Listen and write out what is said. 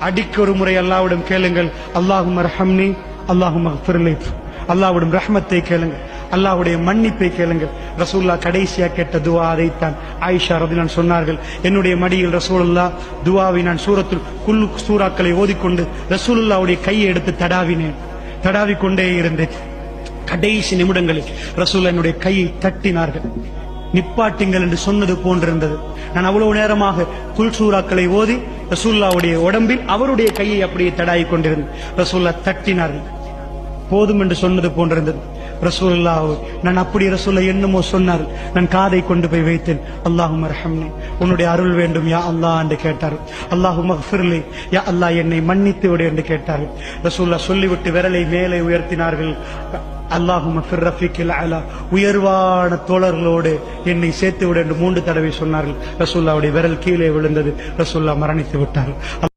அடிக்கொரு முறை அல்லாஹ்விடம் கேளுங்கள், அல்லாஹும்ம ரஹம்னி அல்லாஹும்ம ஃபிர்லி, அல்லாஹ்விடம் ரஹ்மத்தை கேளுங்கள், அல்லாஹ்வுடைய மன்னிப்பை கேளுங்கள். ரசூலுல்லாஹ் கடைசியா கேட்ட துஆ அதைத்தான். ஆயிஷா ரலியல்லாஹு சொன்னார்கள், என்னுடைய மடியில் ரசூலுல்லாஹ் துஆவை நான் குல்லு சூறாக்களை ஓதிக்கொண்டு ரசூலுல்லாஹ்வுடைய கையை எடுத்து தடாவிக்கொண்டே இருந்தேன். கடைசி நிமிடங்களில் ரசூலுல்லாஹ் என்னுடைய கையை தட்டினார்கள். நிப்பாட்டுங்கள் என்று சொன்னது போன்றிருந்தது. நான் அவ்வளவு நேரமாக குல் சூறாக்களை ஓதி ரசூலுல்லாஹ்வுடைய உடம்பில் அவருடைய கையை அப்படியே தடாவிக் கொண்டிருந்தேன். ரசூலுல்லாஹ் தட்டினார்கள். போதும் என்று சொன்னது போன்றிருந்தது. ரசூலுல்லாஹ் நான் அப்படி ரசூலுல்லாஹ் என்னமோ சொன்னார். நான் காதை கொண்டு போய் வைத்தேன். அல்லாஹும்ம ரஹம்னி, உன்னுடைய அருள் வேண்டும் யா அல்லாஹ் என்று கேட்டார்கள். அல்லாஹும்ம ஃபிர்லி, யா அல்லாஹ் என்னை மன்னித்து விடு என்று கேட்டார்கள். ரசூலுல்லாஹ் சொல்லிவிட்டு விரலை மேலே உயர்த்தினார்கள். அல்லாஹும்ம ஃபிர் ரஃபீக்கில் அலா, உயர்வான தோழர்களோடு என்னை சேர்த்து விடு என்று 3 தடவை சொன்னார்கள். ரசூலுல்லாஹ்வுடைய விரல் கீழே விழுந்தது. ரசூலுல்லாஹ் மரணித்து விட்டார்கள்.